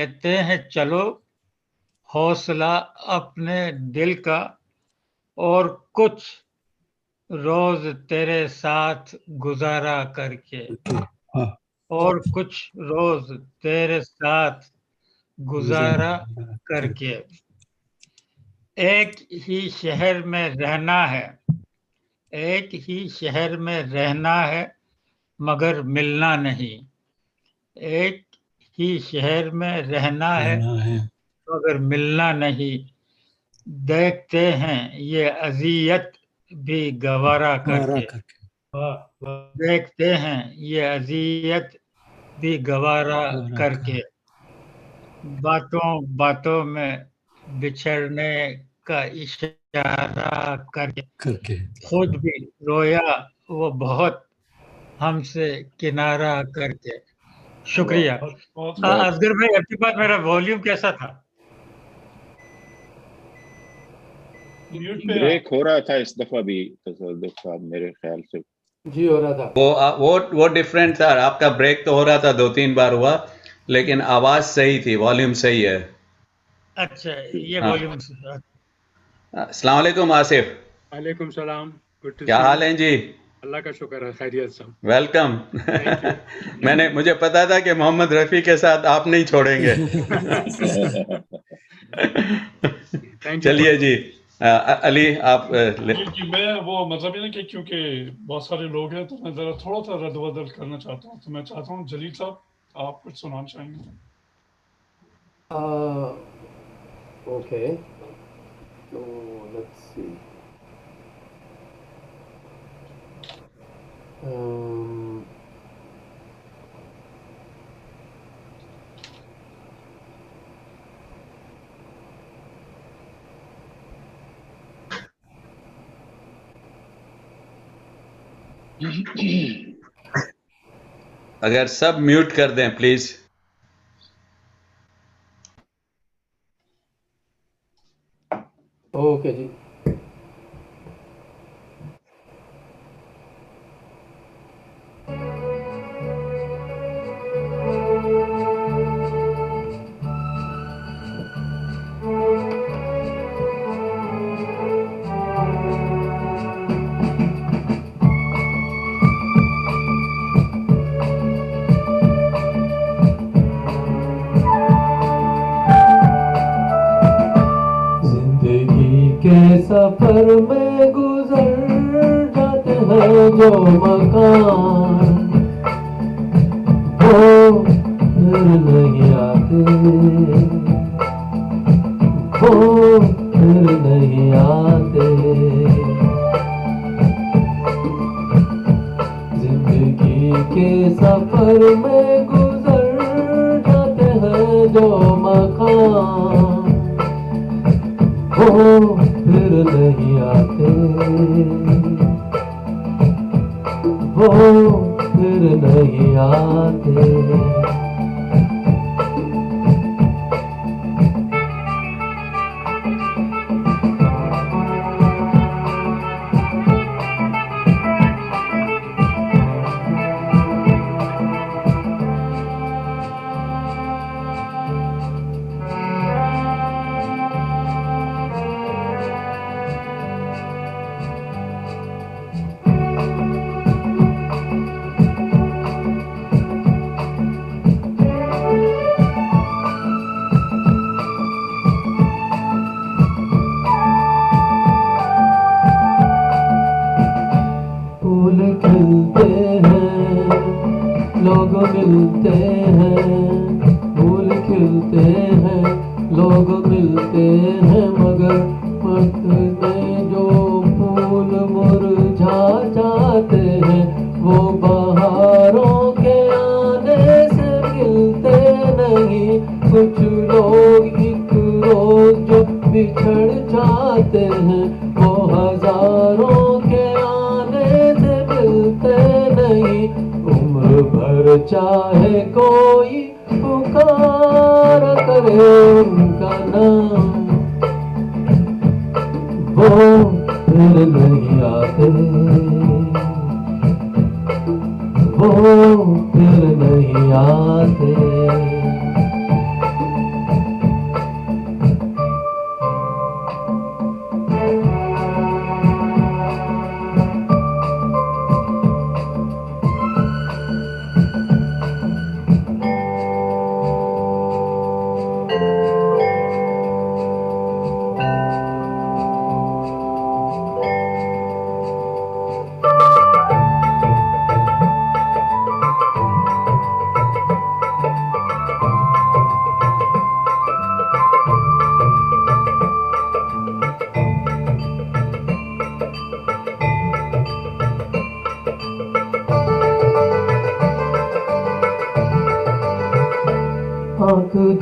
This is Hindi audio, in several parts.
कहते हैं चलो हौसला अपने दिल का, और कुछ रोज तेरे साथ गुजारा करके, हाँ, और कुछ रोज तेरे साथ गुजारा करके। एक ही शहर में रहना है, एक ही शहर में रहना है, मगर मिलना नहीं। एक ही शहर में रहना है, मगर मिलना नहीं। देखते हैं ये अजियत भी गवारा करके, देखते हैं ये अजियत भी गवारा करके। बातों बातों में बिछड़ने का इशारा करके खुद भी रोया वो बहुत हमसे किनारा करके। शुक्रिया। असगर भाई, आपके पास मेरा वॉल्यूम कैसा था? ब्रेक हो रहा था इस दफा भी तसद्दुक़ साहब, मेरे ख्याल से जी हो रहा था। वो डिफरेंट था। आपका ब्रेक तो हो रहा था, 2-3 बार हुआ, लेकिन आवाज सही थी, वॉल्यूम सही है। अच्छा, ये हाँ। वॉल्यूम। अस्सलाम वालेकुम आसिफ। वालेकुम सलाम। क्या हाल है जी? अल्लाह का शुक्र है, खैरियत सब। वेलकम। मुझे पता था कि मोहम्मद रफी के साथ आप नहीं छोड़ेंगे। चलिए जी, अली आप जी, मैं वो मतलब है ना कि क्योंकि बहुत सारे लोग हैं तो मैं ज़रा थोड़ा सा रद्द-बदल करना चाहता हूँ। तो मैं चाहता हूँ जलील साहब आप कुछ सुनाना चाहेंगे? Okay, so let's see. अगर सब म्यूट कर दें प्लीज। ओके जी। सफर में गुजर जाते हैं जो मकान, वो फिर नहीं आते, वो फिर नहीं आते। जिंदगी के सफर में गुजर जाते हैं जो मकान, वो फिर नहीं आते, वो फिर नहीं आते। लोग मिलते हैं, फूल खिलते हैं, लोग मिलते हैं, मगर वक्त में जो फूल मुरझा जाते हैं, वो बहारों के आने से मिलते नहीं। कुछ लोग एक रोज जो बिछड़ जाते हैं, वो हजारों के आने से मिलते नहीं। उम्र भर चाहे कोई पुकार करे उनका नाम, वो फिर नहीं आते, वो फिर नहीं आते।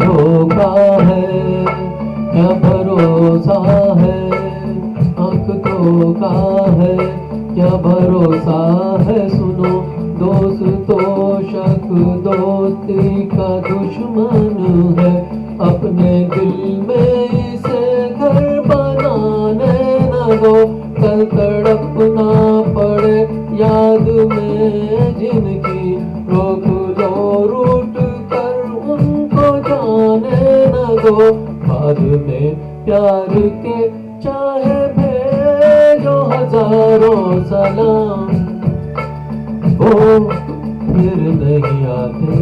धोखा है क्या भरोसा है, आँख धोखा है क्या भरोसा है। सुनो दोस्तों शक दोस्ती का दुश्मन है, अपने दिल में इसे घर बनाने न दो। कल तड़पना पड़े याद में जिनकी, रोक लो रूठ कर उनको जाने न दो। बाद में प्यार के चाहे भेजो हजारों सलाम, वो फिर नहीं आते,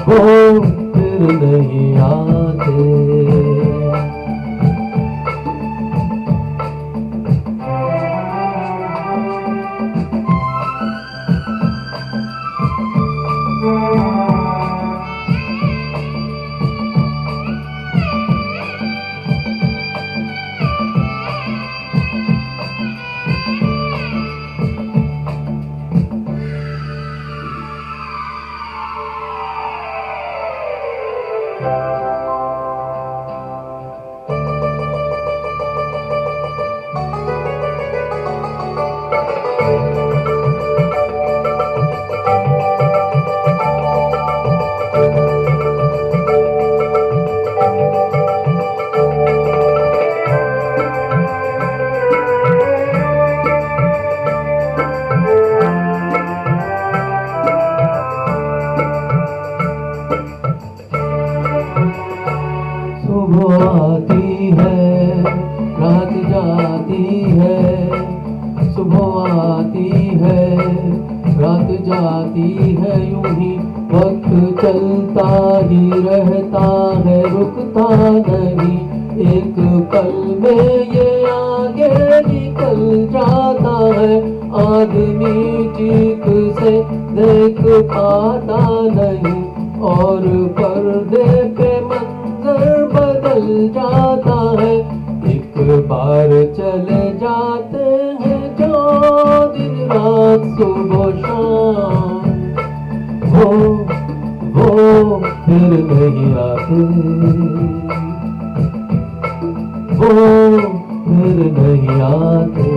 वो फिर नहीं आते। सुबह आती है रात जाती है, सुबह आती है रात जाती है, यूं ही वक्त चलता ही रहता है, रुकता नहीं। एक पल में ये आगे निकल जाता है, आदमी चीख से देख पाता नहीं, और पर्दे पे मंजर बदल जाता है। एक बार चले जाते हैं जो दिन रात सुबह शाम, वो फिर नहीं आते, वो फिर नहीं आते।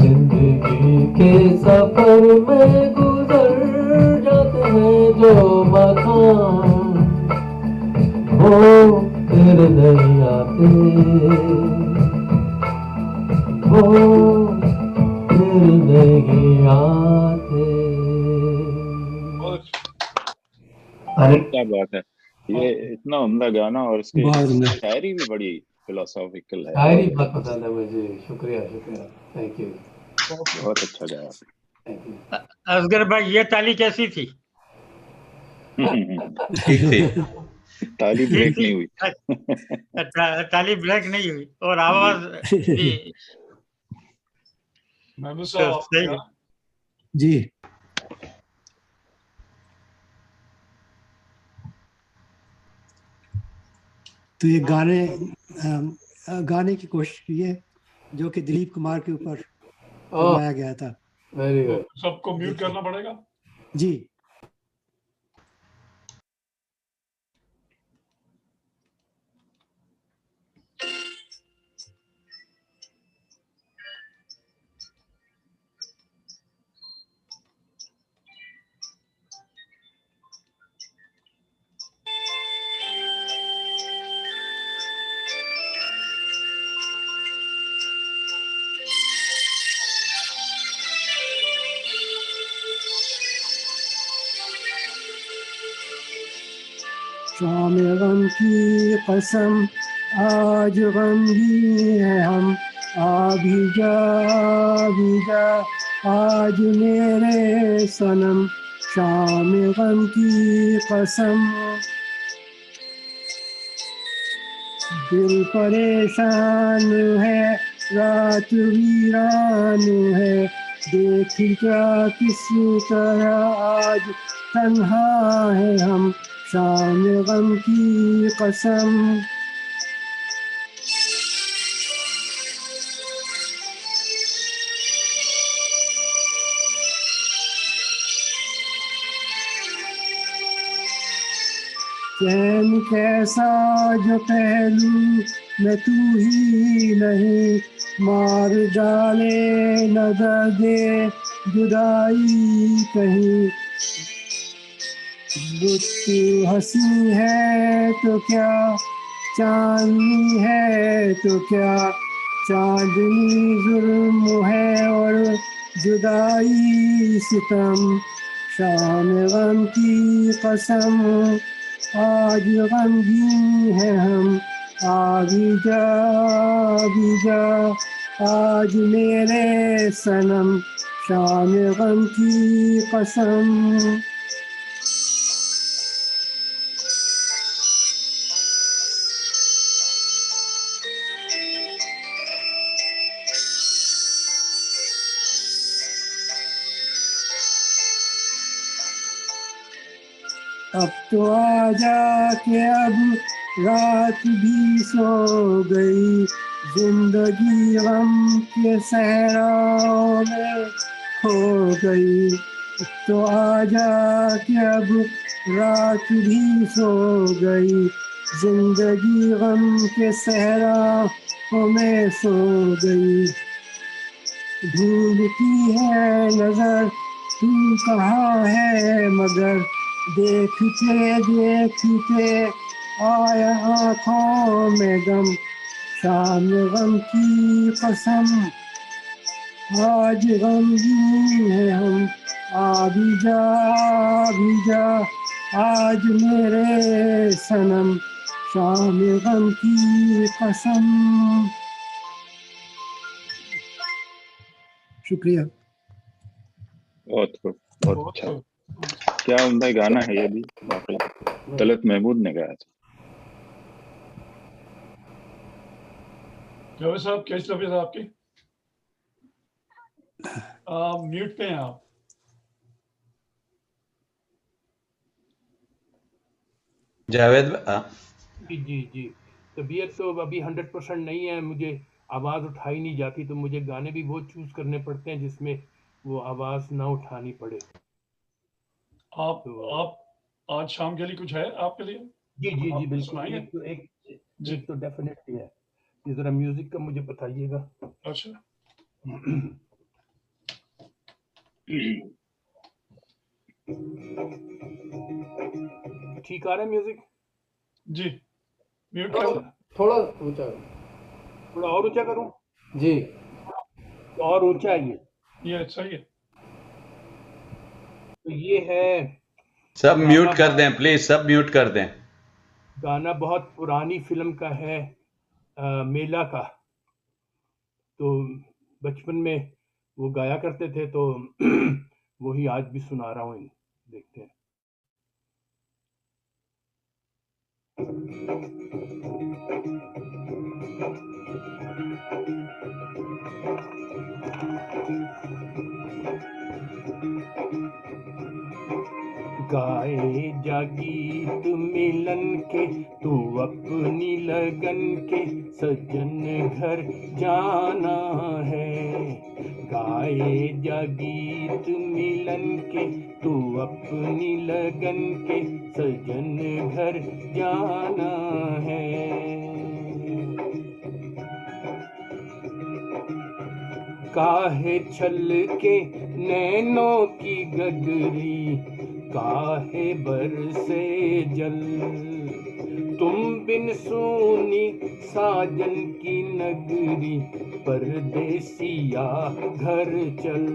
जिंदगी के सफर में गुजर जाते हैं जो मकाम, वो फिर नहीं आते, वो फिर नहीं आते। अरे क्या बात है, ये इतना उम्दा गाना और इसकी बहुत उम्दा। शायरी भी बड़ी फिलोसॉफिकल है। शायरी बहुत पसंद है मुझे, शुक्रिया शुक्रिया, थैंक यू, बहुत अच्छा गाया। Thank you. असगर भाई ये ताली कैसी थी? ठीक थी। ताली ठीक ब्रेक थी? नहीं हुई। ताली ब्रेक नहीं हुई और आवाज भी महमूद तो साहब सही है। जी तो ये गाने की कोशिश की है जो कि दिलीप कुमार के ऊपर बनाया गया था। Very good. सबको म्यूट करना पड़ेगा। जी शाम गम की कसम आज गमगीन है हम, आ भी जा आज मेरे सनम। शाम गम की कसम, दिल परेशान है रात वीरान है, देख क्या किस तरह आज तन्हा है हम। शाम गम की कसम, चैन कैसा जो पहलू में तू ही नहीं, मार डाले न दर्दे जुदाई कहीं। तू हंसी है तो क्या, चांदनी है तो क्या, चांदनी जुल्म है और जुदाई सितम। शाम गम की कसम आज गमगीन है हम, आ भी जा आज मेरे सनम। शाम गम की कसम। अब तो आजा के अब रात भी सो गई, जिंदगी गम के सहराओं में खो गई। अब तो आजा के अब रात भी सो गई, जिंदगी गम के सहराओं में सो गई। ढूंढती है नजर तू कहाँ है मगर, देखते देखते आया आँखों में गम। शाम गम की कसम आज गमगीन है हम, आ भी जा आज मेरे सनम। शाम गम की कसम। शुक्रिया। बहुत खूब, बहुत बहुत अच्छा। खूब। क्या उम्दा गाना है ये भी, वाकई तलत महमूद ने गाया था। जावेद साहब कैसी तबीयत है आपकी? म्यूट पे हैं आप। जावेद जी जी जी, तबीयत तो अभी 100% नहीं है, मुझे आवाज़ उठाई नहीं जाती, तो मुझे गाने भी बहुत चूज करने पड़ते हैं जिसमें वो आवाज़ ना उठानी पड़े। आप तो आज शाम के लिए कुछ है आपके लिए? जी जी जी आप बिल्कुल, सुनाएंगे? एक तो डेफिनेटली है। ये जरा म्यूजिक का मुझे बताइएगा। अच्छा। ठीक आ रहा है म्यूजिक? जी म्यूट कर। थोड़ा ऊंचा, थोड़ा और ऊंचा करूं? जी और ऊंचा है ये सही है। तो ये है सब म्यूट कर दें प्लीज, सब म्यूट कर दें। गाना बहुत पुरानी फिल्म का है, मेला का। तो बचपन में वो गाया करते थे, तो वही आज भी सुना रहा हूँ। देखते हैं। गाए जा गीत मिलन के, तू अपनी लगन के, सजन घर जाना है। गाए जा गीत मिलन के, तू अपनी लगन के, सजन घर जाना है। काहे छल के नैनों की गगरी, काहे बरसे जल, तुम बिन सूनी साजन की नगरी, परदेसिया घर चल।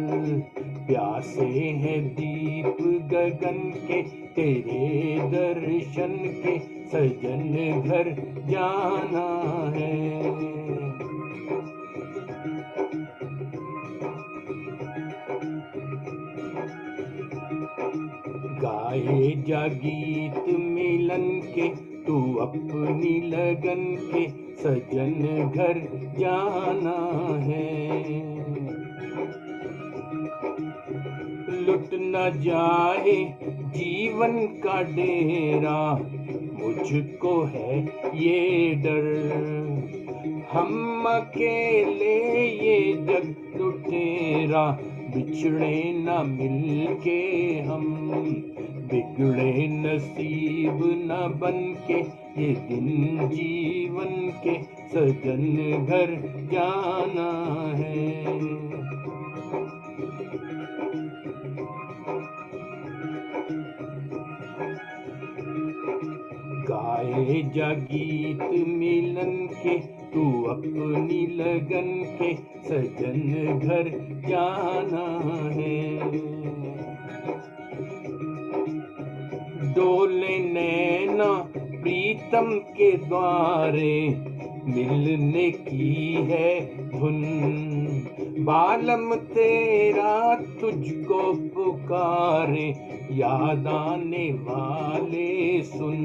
प्यासे हैं दीप गगन के, तेरे दर्शन के, सजन घर जाना है। गाए जा गीत मिलन के, तू अपनी लगन के, सजन घर जाना है। लुट न जाए जीवन का डेरा, मुझको है ये डर। हम अकेले ये जग लुटेरा, बिछड़े न मिलके हम। बिगड़े नसीब न बन के ये दिन जीवन के सजन घर जाना है। गाए जा गीत मिलन के तू अपनी लगन के सजन घर जाना है। डोले नैना प्रीतम के द्वारे मिलने की है धुन, बालम तेरा तुझको पुकारे याद आने वाले सुन।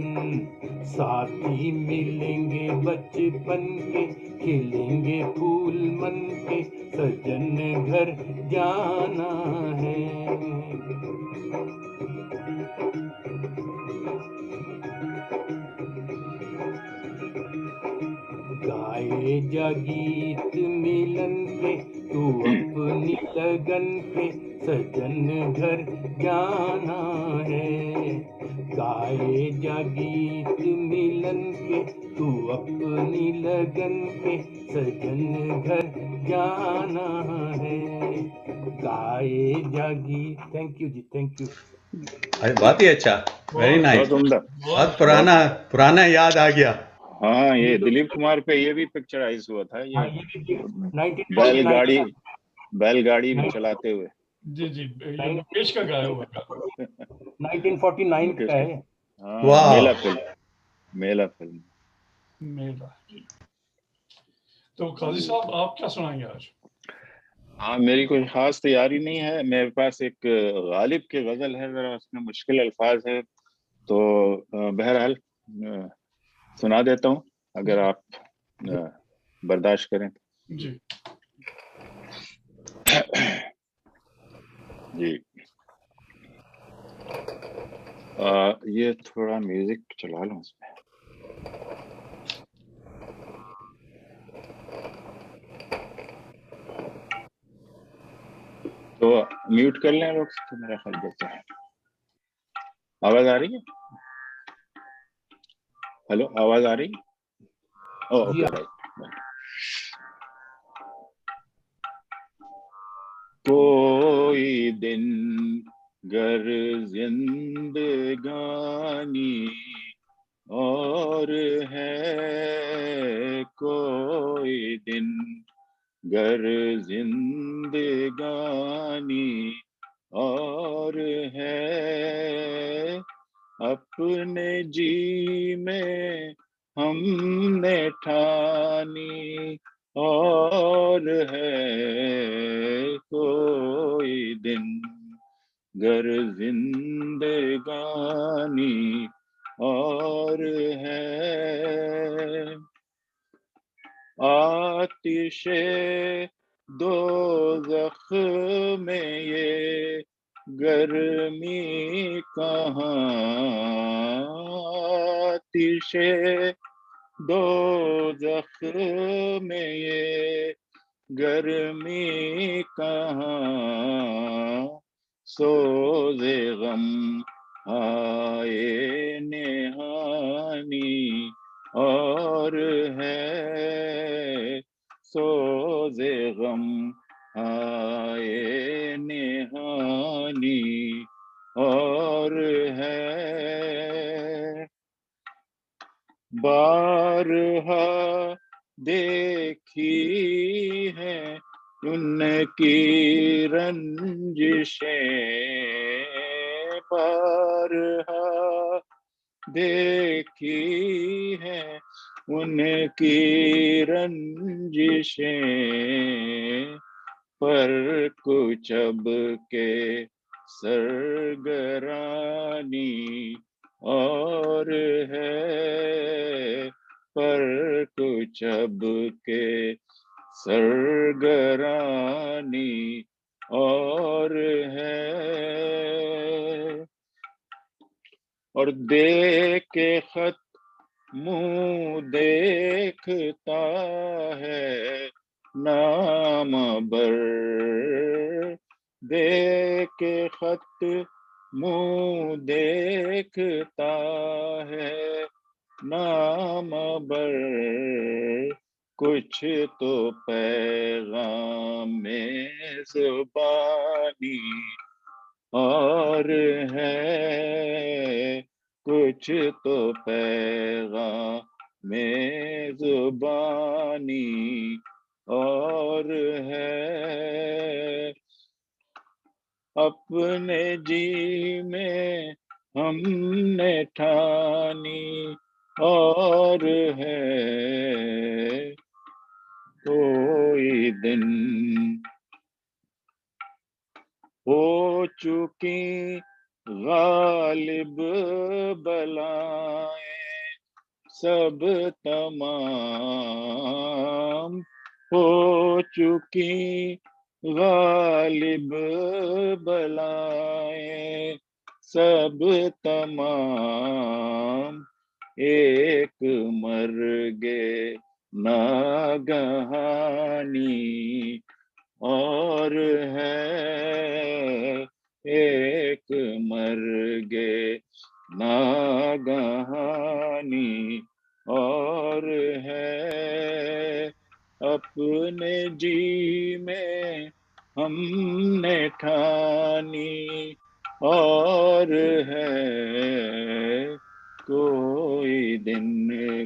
साथी मिलेंगे बचपन के खिलेंगे फूल मन के सजन घर जाना है। गाए जा गीत मिलन के तू अपनी लगन के सजन घर जाना है। गाए जा गीत मिलन के तू अपनी लगन के सजन घर जाना है। गाए जा गीत। थैंक यू जी, थैंक यू। अरे बहुत ही अच्छा, वेरी नाइस। बहुत उम्दा। बहुत पुराना याद आ गया। हाँ, ये दिलीप कुमार पे ये भी पिक्चराइज हुआ था, हाँ, ये ये भी बैलगाड़ी भी चलाते हुए। जी जी, ये मुकेश का गाया हुआ था। 1949 का है। हाँ, वाह। मेला फिल्म। मेला। तो काजी साहब आप क्या सुनाएंगे आज? हाँ, मेरी कोई खास तैयारी नहीं है। मेरे पास एक गालिब की गजल है, जरा उसमें मुश्किल अल्फाज है, तो बहरहाल सुना देता हूँ, अगर आप बर्दाश्त करें जी। जी। ये थोड़ा म्यूजिक चला लूं इसमें। तो म्यूट कर लें लोग, तो मेरा ख्याल देता है। आवाज आ रही है? हेलो, आवाज आ रही है? Okay, right. कोई दिन गर जिंदगानी और है, कोई दिन गर जिंदगानी और है, अपने जी में हमने ठानी और है, कोई दिन गर जिंदगानी और है, आतिशे दोज़ख में ये गर्मी कहाँ, आतिशे दोज़ख में ये गर्मी कहाँ, सोज़े गम आए नेहानी और है, सोज़े गम आए नेहानी और है, बारहा देखी है उनकी रंजिशें, बारहा देखी है उनकी रंजिशें, पर कुछ अब के सरगरानी और है, पर कुछ अब के सरगरानी और है, और देख के खत मुँह देखता है नाम बर, देख के खत मुंह देखता है नाम बर, कुछ तो पैगाम में जुबानी और है, कुछ तो पैगाम में जुबानी और है। अपने जी में हमने ठानी और है, कोई दिन हो चुकी गालिब बलाएं सब तमाम, हो चुकी गालिब बलाएं सब तमाम, एक मर्गे नागहानी और है, एक मर्गे नागहानी और है। अपने जी में हमने ठानी और है, कोई दिन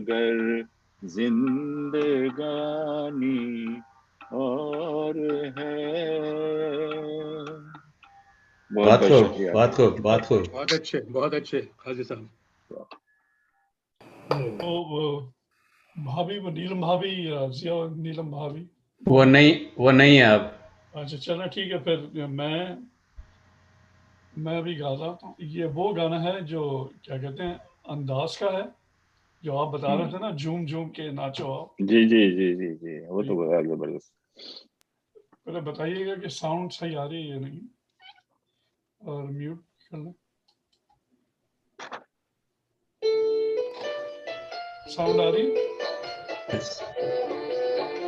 गर जिंदगानी और है। बहुत बहुत बहुत खूब, शुक्रिया। बहुत खूब, बहुत खूब। बहुत अच्छे काजी साहब। वो भाभी, वो नीलम भाभी, जिया नीलम भाभी, वो नहीं है अब। अच्छा चलो ठीक है, फिर मैं भी गा रहा हूँ। ये वो गाना है जो क्या कहते हैं, अंदाज का है, जो आप बता रहे थे ना, झूम झूम के नाचो आप। जी जी जी जी जी, वो तो बहुत जबरदस्त। पहले बताइएगा कि साउंड सही आ रही है या नहीं, और म्यूट कर लें। साउंड आ रही है?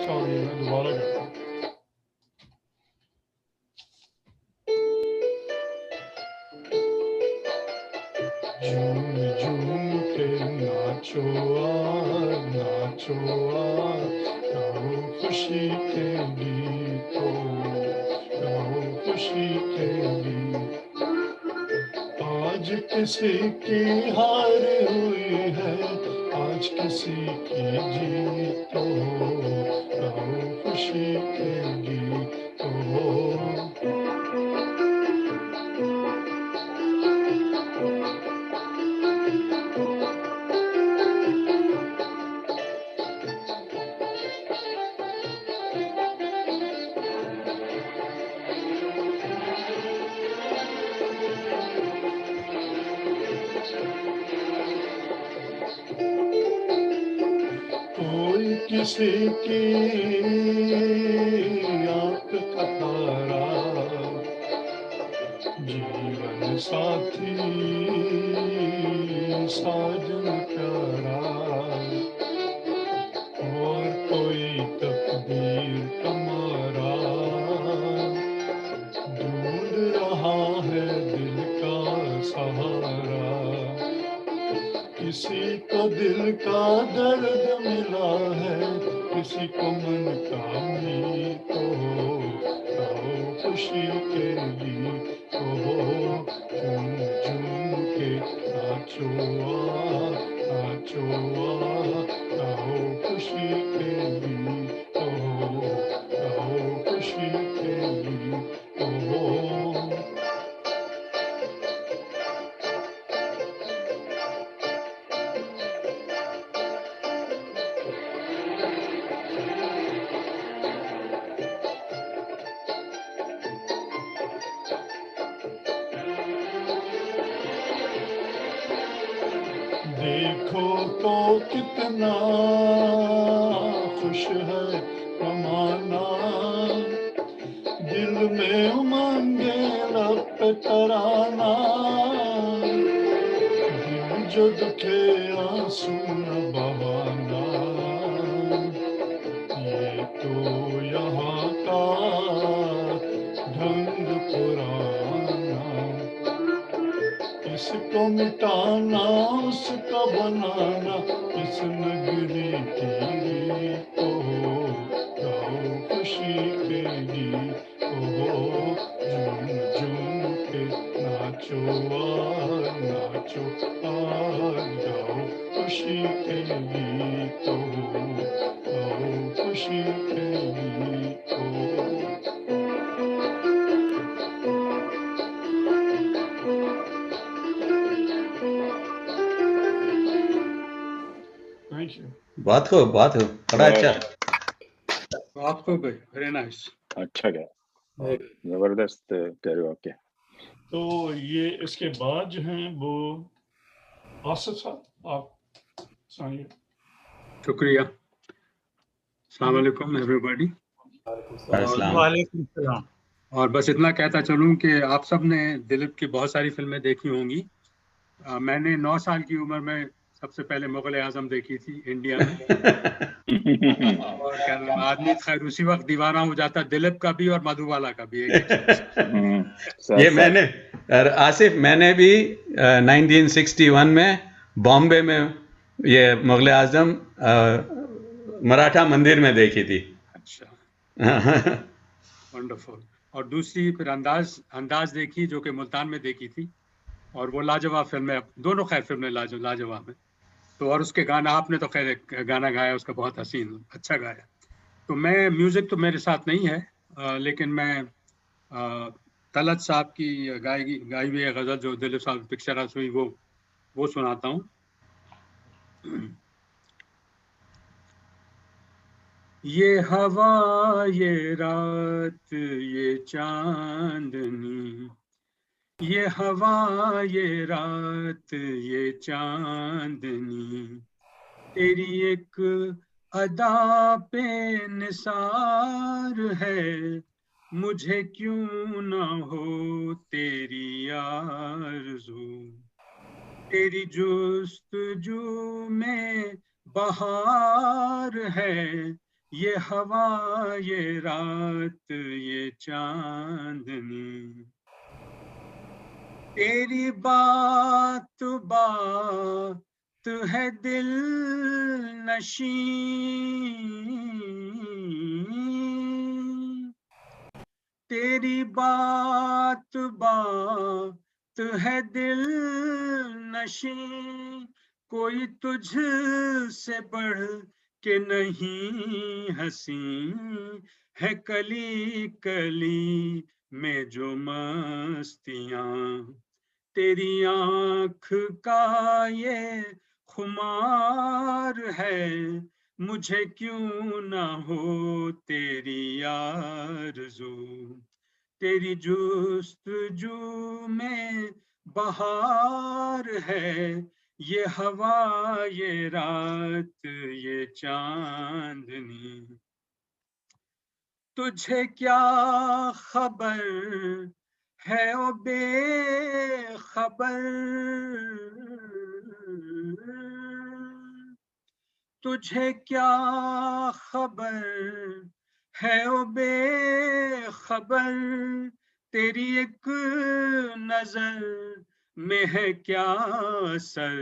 चलिए मैं दोबारा करता हूँ। झूम झूम के नाचो नाचो गाओ खुशी के गीतों, गाओ खुशी के गीत। आज किसी की हार हुई है, आज किसी की जीत हो, गाओ खुशी के गीत हो। कोई किसी की आंख का तारा, जीवन साथी साजन प्यारा, और कोई तकदीर का मारा, ढूंढ रहा है दिल का सहारा। किसी को दिल का दर्द मिला है, किसी को मन का मीत हो, गाओ खुशी के गीत हो। झूम झूम के नाचो नाचो गाओ खुशी के गीत हो, गाओ खुशी के गीत हो। देखो तो कितना खुश है जमाना, दिल में उमंगे लब पे तराना, दिल जो दुखे आंसू न बहाना, ये तो यहाँ का ढंग पुराना। जिसको मिटाना उसका बनाना इस नगरी की रीत हो, गाओ खुशी के गीत हो, झूम झूम के नाचो आज, नाचो आज, गाओ खुशी के गीत हो, गाओ खुशी के गीत हो। Thank you. बहुत खूब, बड़ा अच्छा। आपको भाई वेरी नाइस। अच्छा गया, जबरदस्त कैरियोके। तो ये इसके बाद जो हैं वो आसिफ साहब आप सुनाइए। शुक्रिया। अस्सलाम वालेकुम एवरीबॉडी। अस्सलाम। वालेकुम सलाम। और बस इतना कहता चलूं कि आप सब ने दिलीप की बहुत सारी फिल्में देखी होंगी। मैंने 9 साल की उम्र में सबसे पहले मुगल आजम देखी थी इंडिया में। और क्या नाम, आदमी खैर उसी वक्त दीवाना हो जाता, दिलीप का भी और मधुबाला का भी एक ये मैंने और आसिफ मैंने भी 1961 में बॉम्बे में ये मुगल आजम मराठा मंदिर में देखी थी। अच्छा, वंडरफुल। और दूसरी फिर अंदाज देखी जो कि मुल्तान में देखी थी, और वो लाजवाब फिल्म है। दोनों खैर फिल्में लाजवाब है। तो और उसके गाना, आपने तो खैर एक गाना गाया उसका, बहुत हसीन अच्छा गाया। तो मैं म्यूजिक तो मेरे साथ नहीं है, लेकिन मैं तलत साहब की गाई हुई गजल जो दिलीप साहब पिक्चर हुई वो सुनाता हूँ। ये हवा ये रात ये चांदनी, ये हवा ये रात ये चांदनी, तेरी एक अदा पे निसार है, मुझे क्यों ना हो तेरी आरज़ू, तेरी जुस्तजू में बहार है, ये हवा ये रात ये चांदनी, तेरी बात बात है दिल नशी, तेरी बात बात है दिल नशी, कोई तुझ से बढ़ के नहीं हंसी, है कली कली में जो मस्तियाँ, तेरी आँख का ये खुमार है, मुझे क्यों ना हो तेरी आरज़ू, तेरी जुस्तजू में बहार है, ये हवा ये रात ये चांदनी, तुझे क्या खबर है ओ बेखबर, तुझे क्या खबर है ओ बेखबर, तेरी एक नजर में है क्या असर,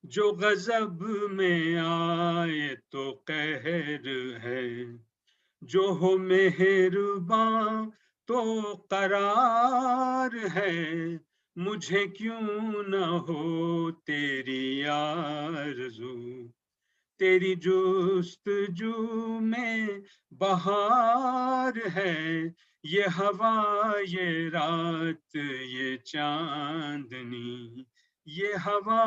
जो गजब में आए तो कहर है, जो हो मेहरबां तो करार है, मुझे क्यों न हो तेरी आरज़ू, तेरी जुस्तजू में बहार है, ये हवा ये रात ये चांदनी, ये हवा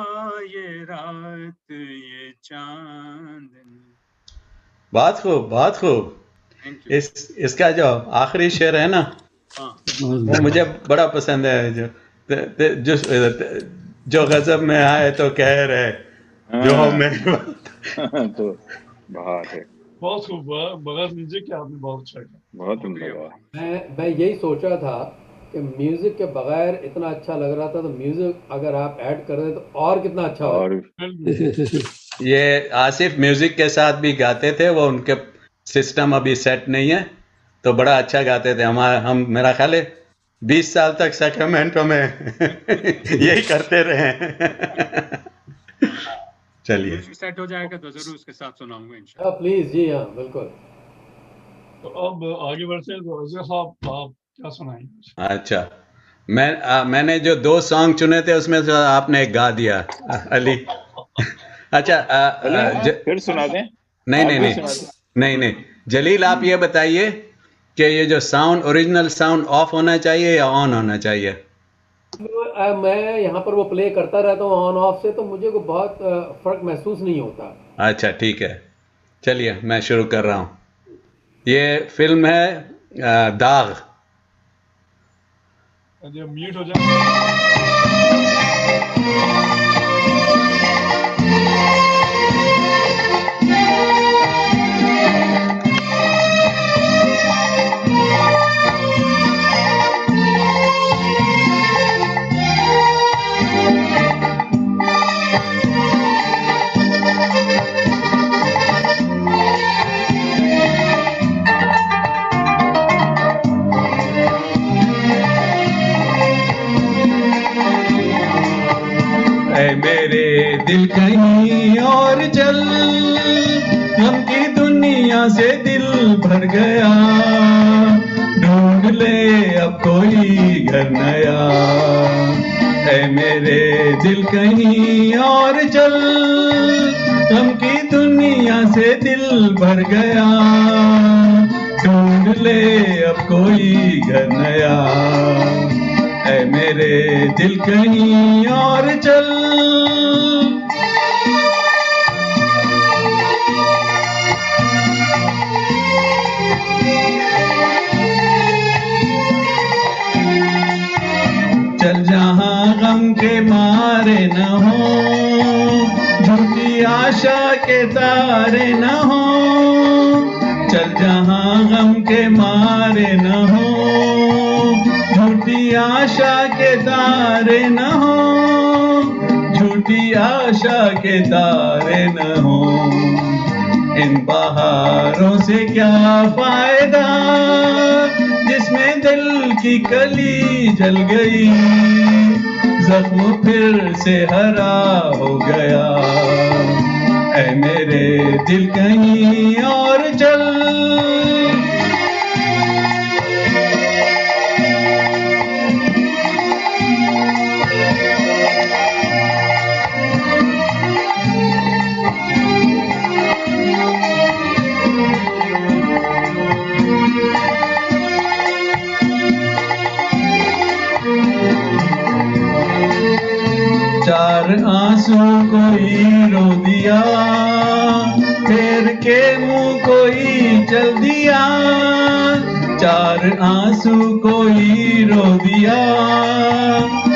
ये रात ये चांदनी। बहुत खूब। इसका जो आखिरी शेर है ना, वो मुझे बड़ा पसंद है, जो गजब में आए तो कह रहे, जो मैं तो बाहर है। बहुत खूब, बगैर म्यूजिक के आपने बहुत अच्छा किया। बहुत उम्दा। मैं यही सोचा था कि म्यूजिक के बगैर इतना अच्छा लग रहा था, तो म्यूजिक अगर आप ऐड कर दें तो और कितना अच्छा हो। ये आसिफ म्यूजिक के साथ भी गाते थे, वो उनके सिस्टम अभी सेट नहीं है, तो बड़ा अच्छा गाते थे। हम मेरा ख्याल है 20 साल तक सैक्रामेंटो में यही करते रहे। चलिए, म्यूजिक सेट हो जाएगा तो जरूर उसके साथ सुनाऊंगा इंशाल्लाह। हाँ प्लीज जी, हाँ बिल्कुल। तो अब आगे बढ़ते हैं, तो अजय साहब आप क्या सुनाएंगे? अच्छा, मैंने जो 2 सॉन्ग चुने थे उसमें से आपने एक गा दिया, अली। अच्छा, फिर सुना दें? नहीं आप नहीं भी नहीं सुना दें। नहीं नहीं, जलील आप ये बताइए कि ये जो साउंड, ओरिजिनल साउंड ऑफ होना चाहिए या ऑन होना चाहिए? मैं यहाँ पर वो प्ले करता रहता हूँ ऑन ऑफ से, तो मुझे को बहुत फर्क महसूस नहीं होता। अच्छा ठीक है, चलिए मैं शुरू कर रहा हूँ। ये फिल्म है दाग। अजय म्यूट हो जाए। मेरे दिल कहीं और चल, गम की दुनिया से दिल भर गया, ढूंढ ले अब कोई घर नया। है मेरे दिल कहीं और चल, गम की दुनिया से दिल भर गया, ढूंढ ले अब कोई घर नया। है मेरे दिल कहीं और चल। चल जहां गम के मारे न हो, झूठी आशा के तारे न हो। चल जहां गम के मारे न हो, झूठी आशा के तारे न हो, झूठी आशा के तारे न हो। इन बहारों से क्या फायदा जिसमें दिल की कली जल गई, जख्म फिर से हरा हो गया। ऐ मेरे दिल कहीं और चल। चार आंसू कोई रो दिया, फेर के मुंह कोई चल दिया। चार आंसू कोई रो दिया,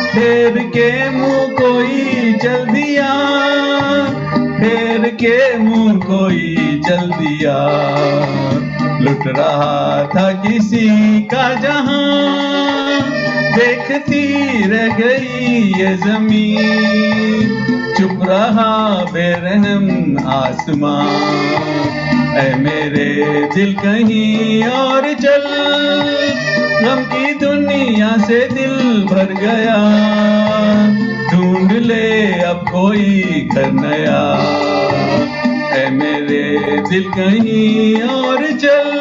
फेर के मुंह कोई चल दिया, फेर के मुंह कोई चल दिया। लुट रहा था किसी का जहां, देखती रह गई ये जमीन, चुप रहा बेरहम आसमां। ऐ मेरे दिल कहीं और चल, गम की दुनिया से दिल भर गया, ढूंढ ले अब कोई घर नया। ऐ मेरे दिल कहीं और चल।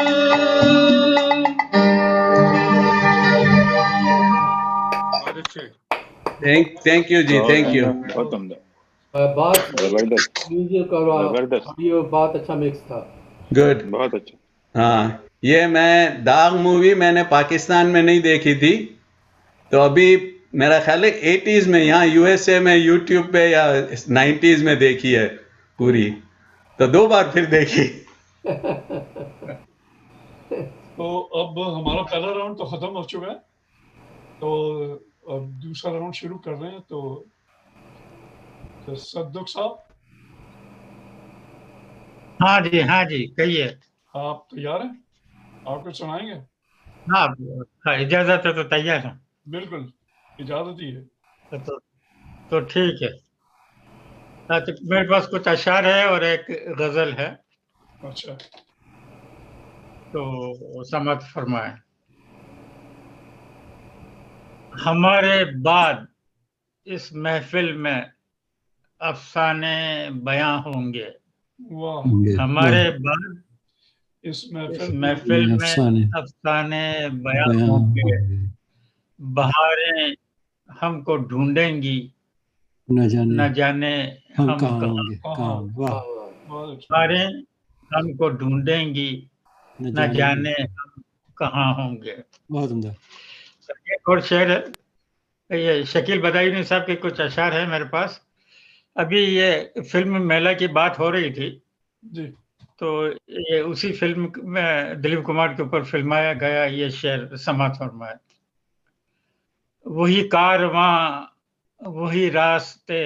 थैंक यू जी, थैंक यू। बहुत उम्दा, बात जबरदस्त, म्यूजिक और जबरदस्त, ऑडियो बात अच्छा मिक्स था। गुड, बहुत अच्छा। हाँ, ये मैं दाग मूवी मैंने पाकिस्तान में नहीं देखी थी, तो अभी मेरा ख्याल है 80s में यहाँ यूएसए में यूट्यूब पे या 90s में देखी है पूरी, तो 2 बार फिर देखी। तो अब हमारा पहला राउंड तो खत्म हो चुका है, तो अब दूसरा राउंड शुरू कर रहे हैं। तो सद्दुक साहब, हाँ जी कहिए। आप तैयार हैं? आप कुछ सुनाएंगे? हाँ, इजाजत है तो तैयार है। बिल्कुल, इजाजत ही है। तो ठीक है। तो मेरे पास कुछ अशार है और एक गजल है, अच्छा, तो समात फरमाए। हमारे बाद इस महफिल में अफसाने बयां होंगे। वाह, हमारे बाद इस इस महफिल महफिल में अफसाने बयां होंगे। बहारें हमको ढूंढेंगी, न जाने हम कहाँ होंगे। वाह, बहुत अच्छा। बहारें हमको ढूंढेंगी, न जाने हम कहाँ होंगे। बहुत उम्दा। एक और शेर है, ये शकील बदायूनी साहब के कुछ अशार है मेरे पास। अभी ये फिल्म मेला की बात हो रही थी, जी, तो ये उसी फिल्म में दिलीप कुमार के ऊपर फिल्माया गया ये शेर समात फरमाया। वही कारवां, वही रास्ते,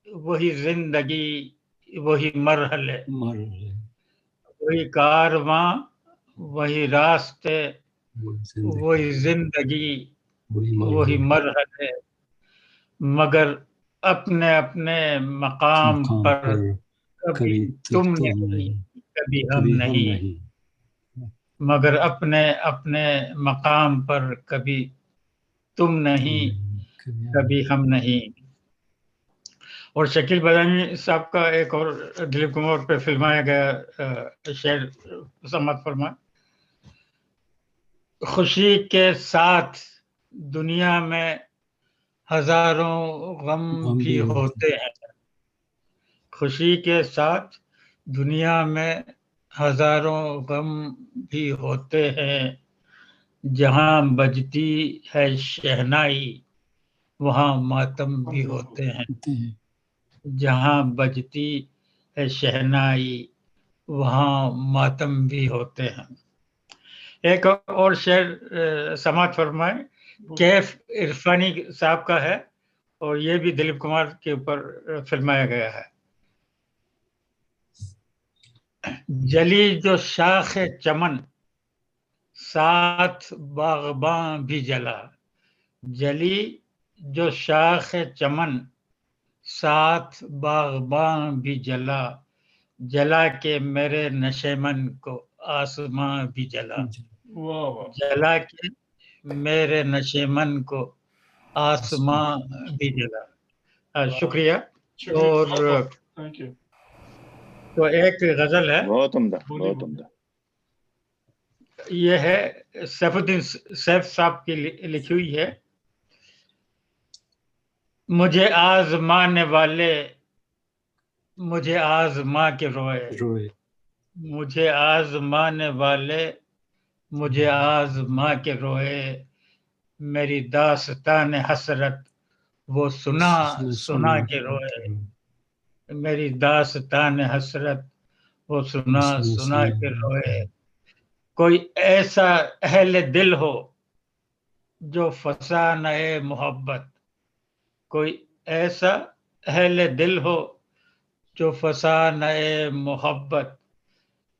वही जिंदगी, वही मरहले। वही कारवां, वही रास्ते, वही जिंदगी, वही मरहले, मगर अपने अपने मकाम पर कभी तुम नहीं, कभी हम नहीं। मगर अपने अपने मकाम पर कभी तुम नहीं, कभी हम नहीं। और शकील बदायूनी साहब का एक और दिलीप कुमार पे फिल्माया गया शेर समात फरमा। खुशी के साथ दुनिया में हजारों गम भी होते हैं। खुशी के साथ दुनिया में हजारों गम भी होते हैं। जहां बजती है शहनाई, वहां मातम भी होते हैं। जहां बजती है शहनाई, वहां मातम भी होते हैं। एक और शेर समात फरमाए, कैफ इरफानी साहब का है और ये भी दिलीप कुमार के ऊपर फिल्माया गया है। जली जो शाख चमन, साथ बागबां भी जला। जली जो शाख चमन, साथ बागबां भी जला। जला के मेरे नशेमन को आसमां भी जला। जला के मेरे नशेमन को आसमां भी जला। शुक्रिया। और थैंक यू। तो एक गजल है, बहुत उम्दा, बहुत उम्दा। ये है सैफुद्दीन सैफ साहब की लिखी हुई है। मुझे आजमाने वाले मुझे आजमा के रोए। मुझे आजमाने वाले मुझे आजमा के रोए। मेरी दास्तान हसरत वो सुना सुना के रोए। मेरी दास्तान हसरत वो सुना सुना के रोए। कोई ऐसा अहले दिल हो जो फसाने मोहब्बत। कोई ऐसा अहले दिल हो जो फसाने मोहब्बत।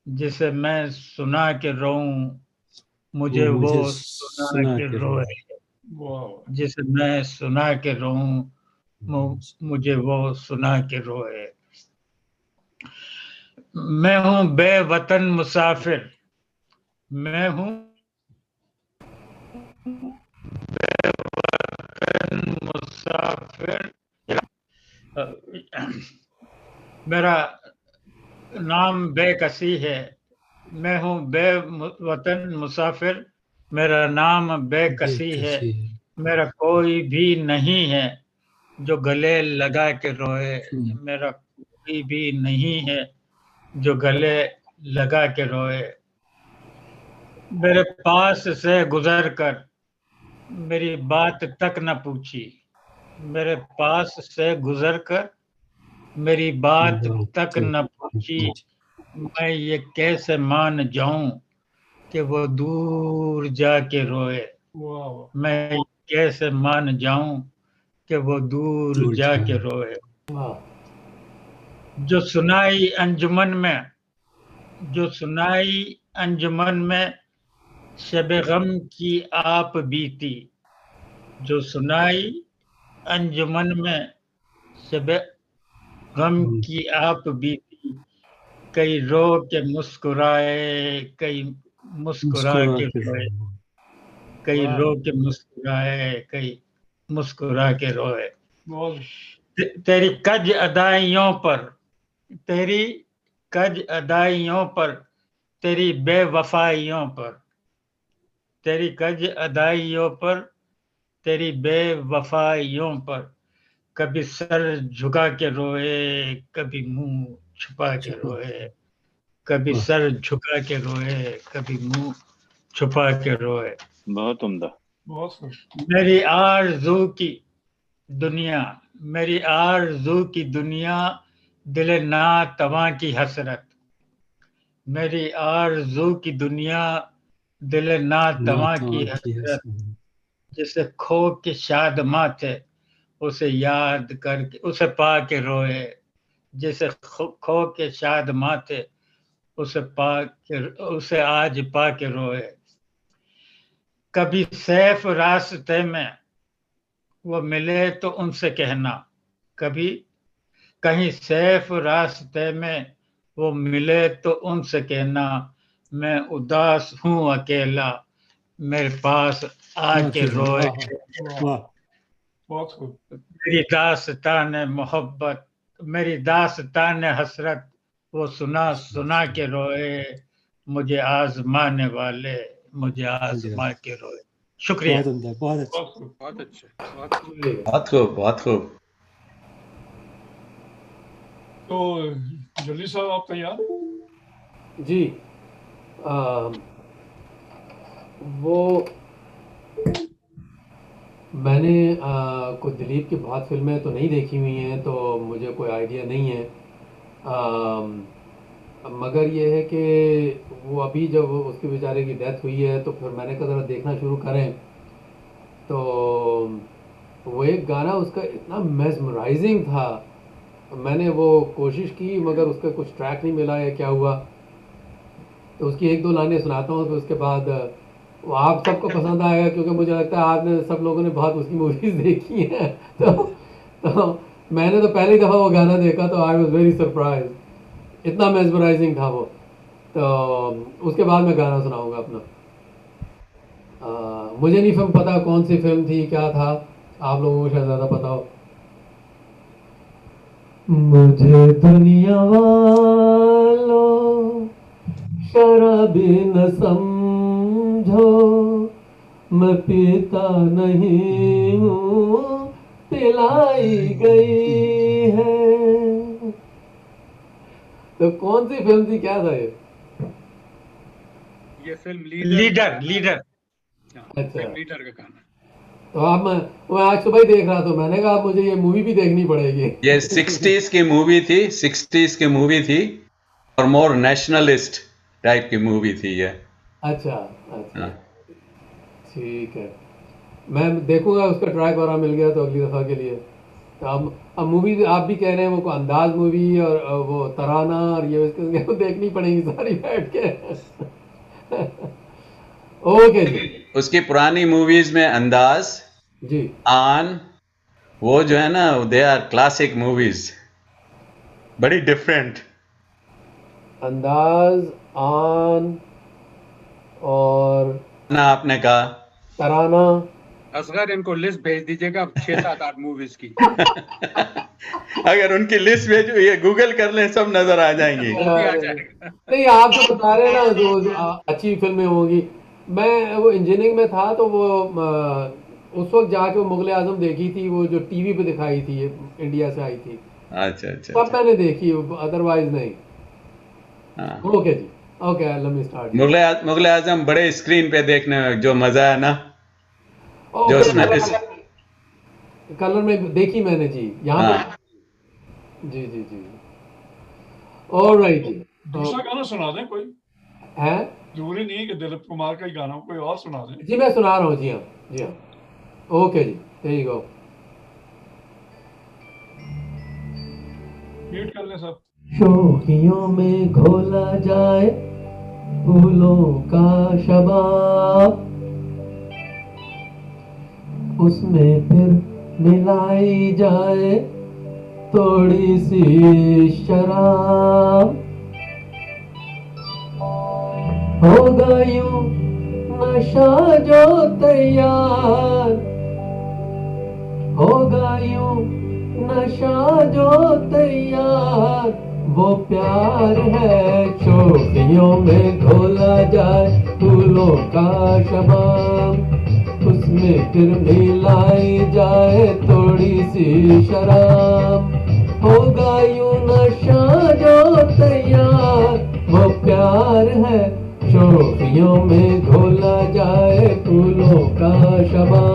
जिसे मैं सुना के रोऊं, मुझे वो सुना के रोए। जिसे मैं सुना के रोऊं, मुझे वो सुना के रोए। मैं हूं बेवतन मुसाफिर, मैं हूं बेवतन मुसाफिर। मेरा नाम बेकसी है। मैं हूं बेवतन मुसाफिर, मेरा नाम बेकसी है। मेरा कोई भी नहीं है जो गले लगा के रोए। मेरा कोई भी नहीं है जो गले लगा के रोए। मेरे पास से गुजर कर मेरी बात तक न पूछी। मेरे पास से गुजर कर मेरी बात तक न पूछी। मैं ये कैसे मान जाऊं कि वो दूर जाके रोए। मैं कैसे मान जाऊं कि वो दूर जाके रोए। जो सुनाई अंजुमन में, जो सुनाई अंजुमन में शब गम की आप बीती। जो सुनाई अंजुमन में शब गम की आप बीती। कई रो के मुस्कुराए, कई मुस्कुरा के रोए। कई रो के मुस्कुराए, कई मुस्कुरा के रोए। तेरी कज अदाइयों पर, तेरी कज अदाइयों पर, तेरी बेवफाइयों पर, तेरी कज अदाइयों पर, तेरी बेवफाइयों पर, कभी सर झुका के रोए, कभी मुंह छुपा के रोए, कभी सर झुका के रोए, कभी मुंह छुपा के रोए। बहुत उम्दा। मेरी आरज़ू की दुनिया, मेरी आरज़ू की दुनिया, दिल नातवां की हसरत, मेरी आरज़ू की दुनिया, दिल नातवां की हसरत, जिसे खो के शादमां थे, उसे याद करके, उसे पा के रोए, जिसे खो के शादमां थे, उसे आज पा के रोए। कभी सैफ रास्ते में वो मिले तो उनसे कहना, कभी कहीं सैफ रास्ते में वो मिले तो उनसे कहना, मैं उदास हूँ अकेला, मेरे पास आके रोए। मेरी दास्तान मोहब्बत, मेरी दास्तान हसरत, वो सुना सुना के रोए, मुझे आजमाने वाले मुझे आजमा के रोए। शुक्रिया। बहुत अच्छा। बहुत अच्छे, बहुत खूब, बहुत खूब। तो जल्दी साहब आप तैयार? जी। वो मैंने कोई दिलीप की बहुत फिल्में तो नहीं देखी हुई हैं, तो मुझे कोई आइडिया नहीं है। मगर ये है कि वो अभी जब उसके बेचारे की डेथ हुई है, तो फिर मैंने कहा ज़रा देखना शुरू करें, तो वो एक गाना उसका इतना मेस्मराइजिंग था, मैंने वो कोशिश की मगर उसका कुछ ट्रैक नहीं मिला या क्या हुआ, तो उसकी एक दो लाइनें सुनाता हूँ, तो उसके बाद वो आप सबको पसंद आएगा, क्योंकि मुझे लगता है आपने सब लोगों ने बहुत उसकी मूवीज़ देखी हैं। तो मैंने तो पहली दफ़ा वो गाना देखा तो आई वॉज वेरी सरप्राइज, इतना मेस्मराइजिंग था वो। तो उसके बाद मैं गाना सुनाऊंगा अपना। मुझे नहीं फिल्म पता कौन सी फिल्म थी, क्या था, आप लोगों को शायद ज़्यादा पता हो। मुझे दुनिया वालों शराबी न समझो, मैं पीता नहीं हूँ, पिलाई गई है। तो कौन सी फिल्म थी, क्या था ये फिल्म लीडर। लीडर। अच्छा, लीडर का गाना। तो अब मैं आज सुबह ही देख रहा था, मैंने कहा मुझे ये मूवी भी देखनी पड़ेगी। ये 60s की मूवी थी, 60s की मूवी थी और मोर नेशनलिस्ट टाइप की मूवी थी ये। अच्छा अच्छा, ठीक है, मैं देखूंगा, उसका ट्रैक वगैरह मिल गया तो अगली दफ़ा के लिए। तो अब मूवी आप भी कह रहे हैं वो अंदाज मूवी और वो तराना और ये उसको देखनी पड़ेगी सारी बैठ के। ओके जी। उसकी पुरानी मूवीज में अंदाज जी, आन, वो जो है ना, दे आर क्लासिक मूवीज, बड़ी डिफरेंट। अंदाज, आन और ना आपने कहा तराना। असगर इनको लिस्ट भेज दीजिएगा 6-7-8 मूवीज की। अगर उनकी लिस्ट भेजो, ये गूगल कर लें, सब नजर आ जाएंगी। वो भी आ जाएगा। नहीं, आप जो बता रहे हैं ना जो अच्छी फिल्में होंगी, मैं वो इंजीनियरिंग में था तो वो उस वक्त जाके वो मुगल आजम देखी थी, वो जो टीवी पे दिखाई थी, इंडिया से आई थी। अच्छा अच्छा, तब मैंने देखी, अदरवाइज नहीं। हाँ। ओके जी, okay, let me start. Mughal Azam बड़े स्क्रीन पे देखने में जो मजा है ना, जो उसमें कलर में देखी मैंने जी, यहाँ पे। जी जी जी, ऑलराइट जी। दूसरा गाना सुना दें कोई, है जरूरी नहीं है कि दिलीप कुमार का ही गाना हो, कोई और सुना दें। जी, मैं सुना रहा हूँ, जी हाँ जी हाँ। ओके जी, देयर यू गो। म्यूट कर लें सब। शोखियों में घोला जाए फूलों का शबाब, उसमें फिर मिलाई जाए थोड़ी सी शराब, होगा यूं न नशा जो तैयार होगा यूं, नशा जो तैयार, वो प्यार है शोखियों में घोला जाए फूलों का शबाब, उसमें फिर मिलाई जाए थोड़ी सी शराब, होगा यूं नशा जो तैयार, वो प्यार है शोखियों में घोला जाए फूलों का शबाब।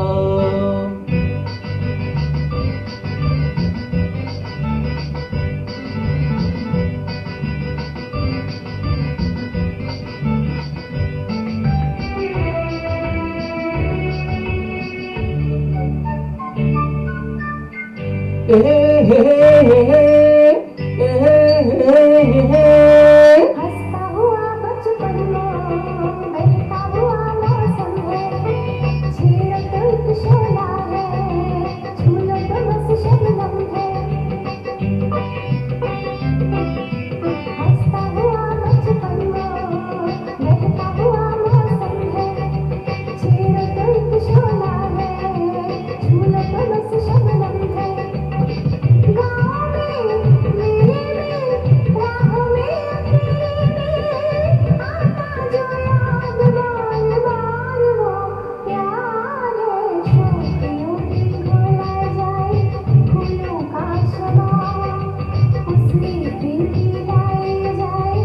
हंसता हुआ बचपन बहता हुआ मौसम है, छेड़ो तो एक शोला है, झूलो तो बस शबनम है। हंसता हुआ बचपन बहता हुआ मौसम है, छेड़ो तो एक शोला है, झूलो तो बस शबनम है। गाँव में मेरे में राहों में अकेले में आता जो याद बार बार, वो प्यार है शोखियों में घोला जाए फूलों का शबाब, उसमें फिर मिलाई जाए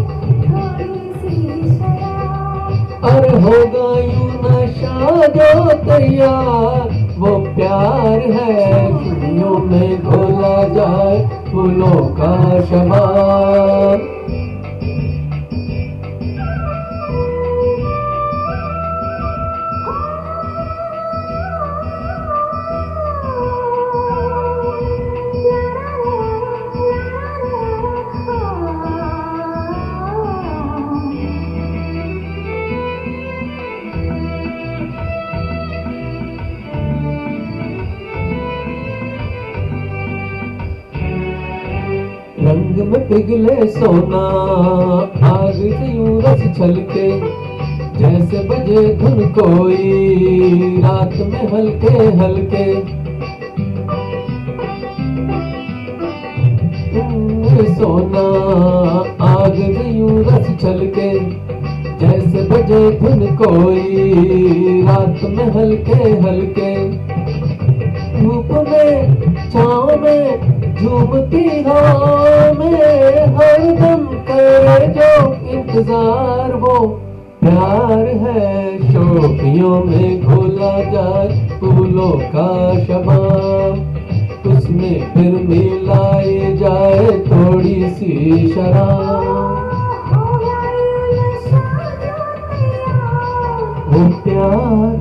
थोड़ी सी शराब। अरे होगा यूं नशा जो तैयार, वो प्यार है खुशियों में घोला जाए फूलों का शबाब। रंग में पिघले सोना, आग से यूं रस छलके, जैसे बजे धुन कोई रात में हल्के हल्के। सोना आग से यूं रस छलके, जैसे बजे धुन कोई रात में हल्के हल्के। धूप में छाँव में झूमती हवा में हरदम करे जो इंतजार, वो प्यार है शोखियों में घोला जाए फूलों का शबाब, उसमें फिर मिलाई जाए थोड़ी सी शराब, वो प्यार।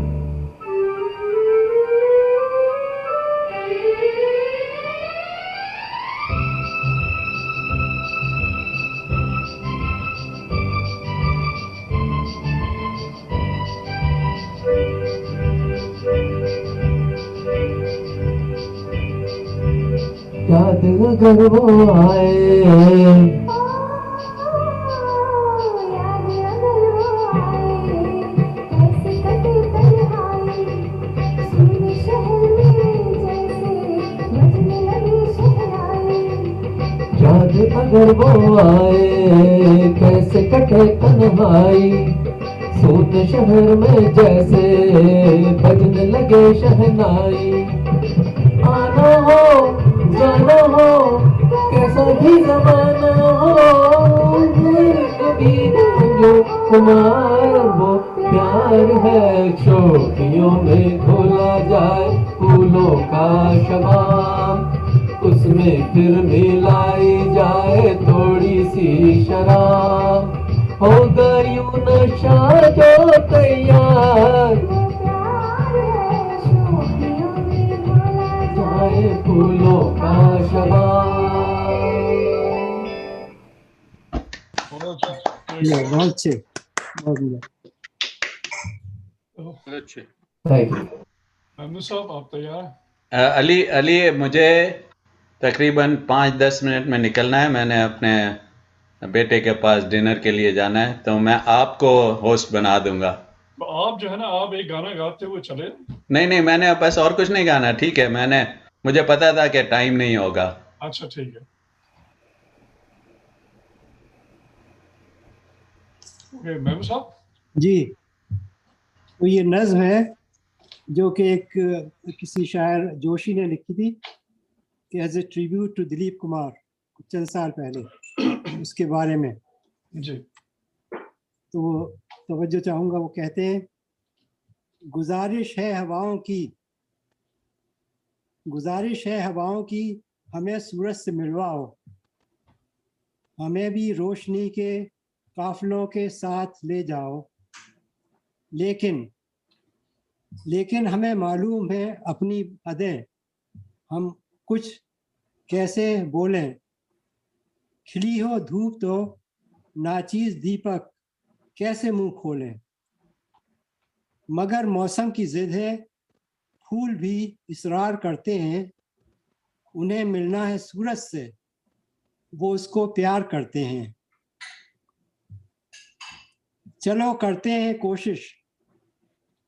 याद अगर वो आए, याद अगर वो आए, कैसे कटे तन्हाई, सुने शहर में जैसे बजने लगी शहनाई। याद अगर वो आए, कैसे कटे तन्हाई, सुन शहर में जैसे बजने लगे शहनाई। आना हो जाना हो कैसा भी जमाना हो, कभी जो कुमार, वो प्यार है शोखियों में घोला जाए फूलों का शबाब, उसमें फिर मिलाई जाए थोड़ी सी शराब, होगा यूं नशा जो तैयार, जाए फूलों का शबाब। बहुत अच्छे, बहुत बढ़िया। अच्छे। Thank you. महमूद साहब आप तैयार हैं? अली मुझे तकरीबन 5-10 मिनट में निकलना है, मैंने अपने बेटे के पास डिनर के लिए जाना है, तो मैं आपको होस्ट बना दूंगा। तो आप जो है ना, आप एक गाना गाते हुए चले। नहीं नहीं, मैंने अब बस और कुछ नहीं गाना, ठीक है, मुझे पता था कि टाइम नहीं होगा। अच्छा ठीक है, ओके। महमूद साहब, जी, तो ये नज्म है जो कि एक किसी शायर जोशी ने लिखी थी कि as a tribute to Dilip Kumar चंद साल पहले, उसके बारे में। जी तो वो तवज्जो चाहूँगा, वो कहते हैं, गुजारिश है हवाओं की, गुजारिश है हवाओं की, हमें सूरज से मिलवाओ, हमें भी रोशनी के काफिलों के साथ ले जाओ, लेकिन लेकिन हमें मालूम है अपनी अदें, हम कुछ कैसे बोलें, खिली हो धूप तो नाचीज दीपक कैसे मुंह खोलें, मगर मौसम की जिद है, फूल भी इसरार करते हैं, उन्हें मिलना है सूरज से, वो उसको प्यार करते हैं, चलो करते हैं कोशिश,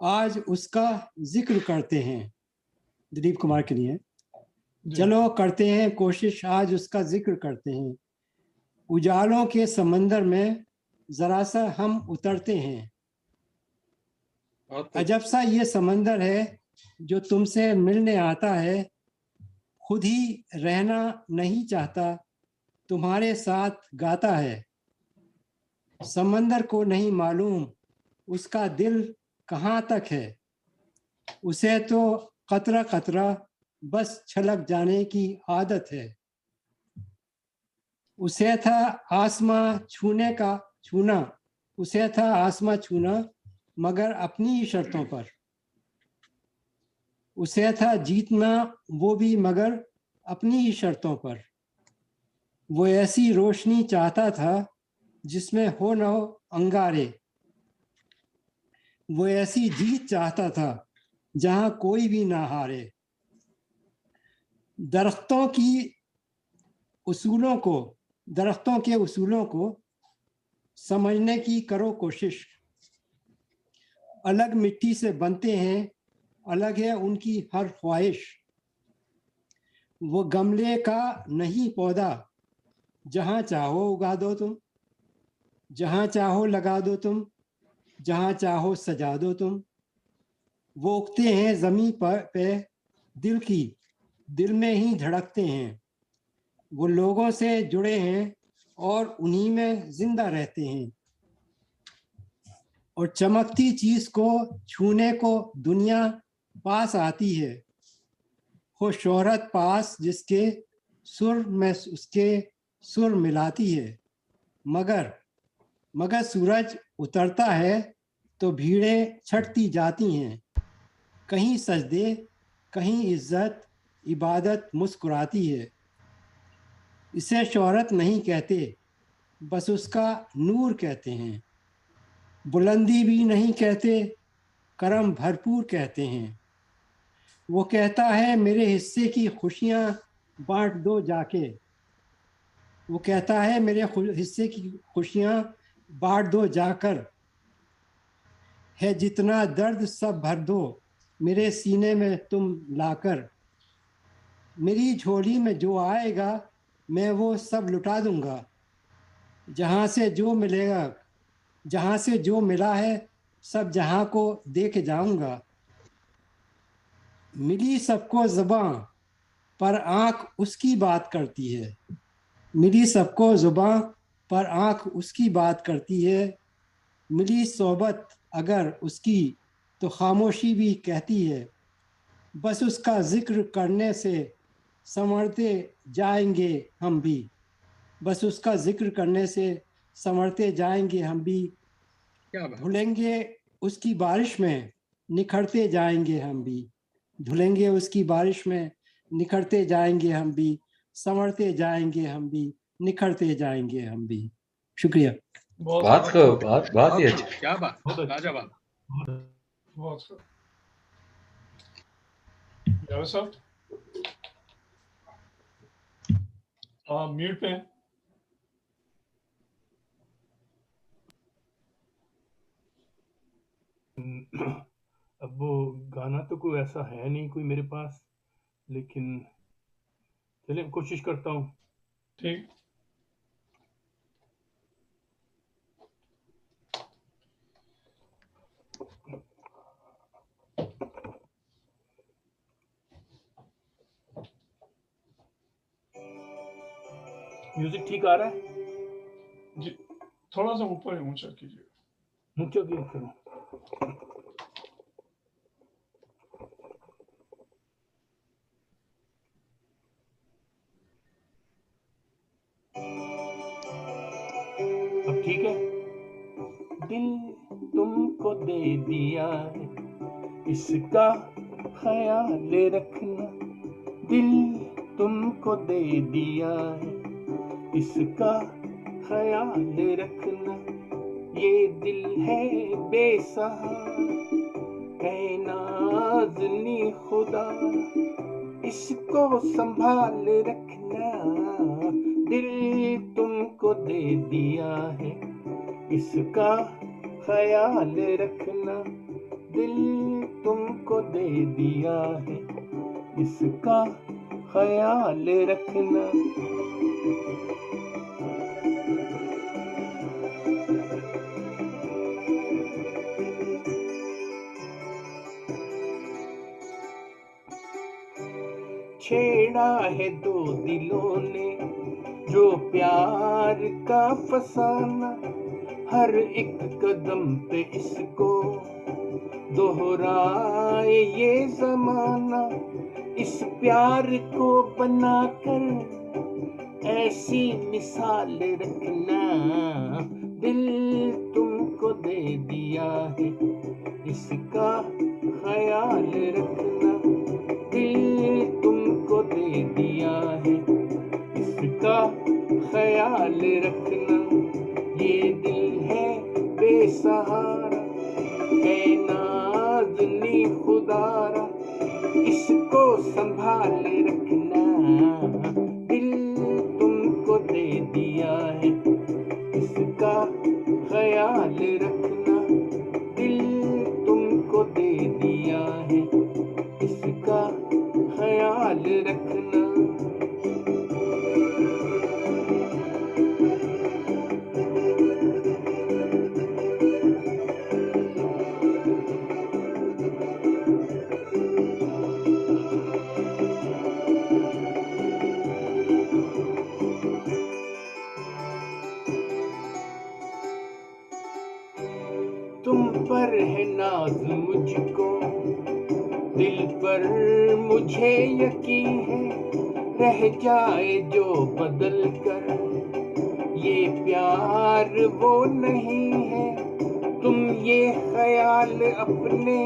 आज उसका जिक्र करते हैं। दिलीप कुमार के लिए। जी। चलो करते हैं कोशिश, आज उसका जिक्र करते हैं, उजालों के समंदर में जरा सा हम उतरते हैं, अजब सा ये समंदर है जो तुमसे मिलने आता है, खुद ही रहना नहीं चाहता, तुम्हारे साथ गाता है, समंदर को नहीं मालूम उसका दिल कहाँ तक है, उसे तो कतरा कतरा बस छलक जाने की आदत है, उसे था आसमां छूना, उसे था आसमां छूना मगर अपनी ही शर्तों पर, उसे था जीतना वो भी मगर अपनी ही शर्तों पर, वो ऐसी रोशनी चाहता था जिसमें हो न हो अंगारे, वो ऐसी जीत चाहता था जहां कोई भी ना हारे, दरख्तों के उसूलों को समझने की करो कोशिश, अलग मिट्टी से बनते हैं, अलग है उनकी हर ख्वाहिश, वो गमले का नहीं पौधा, जहां चाहो उगा दो तुम, जहां चाहो लगा दो तुम, जहां चाहो सजा दो तुम, वो उगते हैं जमीन पे दिल में ही धड़कते हैं, वो लोगों से जुड़े हैं और उन्हीं में जिंदा रहते हैं, और चमकती चीज को छूने को दुनिया पास आती है, हो शोहरत पास जिसके सुर में उसके सुर मिलाती है, मगर सूरज उतरता है तो भीड़ें छटती जाती हैं, कहीं सजदे कहीं इज्जत इबादत मुस्कुराती है, इसे शोहरत नहीं कहते बस उसका नूर कहते हैं, बुलंदी भी नहीं कहते करम भरपूर कहते हैं, वो कहता है मेरे हिस्से की खुशियां बांट दो जाके, वो कहता है मेरे हिस्से की खुशियां बांट दो जाकर, है जितना दर्द सब भर दो मेरे सीने में तुम लाकर, मेरी झोली में जो आएगा मैं वो सब लुटा दूंगा, जहां से जो मिला है सब जहां को देख जाऊंगा, मिली सबको ज़बां पर आंख उसकी बात करती है, मिली सबको ज़ुबां पर आंख उसकी बात करती है, मिली सोबत अगर उसकी तो खामोशी भी कहती है, बस उसका जिक्र करने से संवरते जाएंगे हम भी, बस उसका जिक्र करने से संवरते जाएंगे हम भी, धुलेंगे उसकी बारिश में निखरते जाएंगे हम भी, धुलेंगे उसकी बारिश में निखरते जाएंगे हम भी, संवरते जाएंगे हम भी, निखरते जाएंगे हम भी। शुक्रिया। बहुत ही अच्छा। क्या बात, लाजवाब। बहुत यार साहब, म्यूट पे हैं। तो ऐसा है नहीं कोई मेरे पास, लेकिन चलिए कोशिश करता हूँ। ठीक। म्यूजिक ठीक आ रहा है? जी, थोड़ा सा ऊपर ऊंचा कीजिए। ऊंचा क्यों करूं? अब ठीक है? दिल तुमको दे दिया है, इसका ख्याल रखना। दिल तुमको दे दिया है, इसका ख्याल रखना। ये दिल है बेसहारा, है नाज़नी खुदा, इसको संभाल रखना। दिल तुमको दे दिया है, इसका ख्याल रखना। दिल तुमको दे दिया है, इसका ख्याल रखना। छेड़ा है दो दिलों ने जो प्यार का फसाना, हर एक कदम पे इसको दोहराए ये जमाना। इस प्यार को बनाकर ऐसी मिसाल रखना। दिल तुमको दे दिया है, इसका ख्याल रखना। दिल तुमको दे दिया है, इसका ख्याल रखना। ये दिल है बेसहारा, है नाज़नी खुदारा, इसको संभाल रखना। दिल तुमको दे दिया है, इसका ख्याल रखना। दिल तुमको दे दिया है, इसका ख्याल रखना। तुम पर है नाज मुझको, दिल पर मुझे यकीन है। रह जाए जो बदल कर, ये प्यार वो नहीं है। तुम ये ख्याल अपने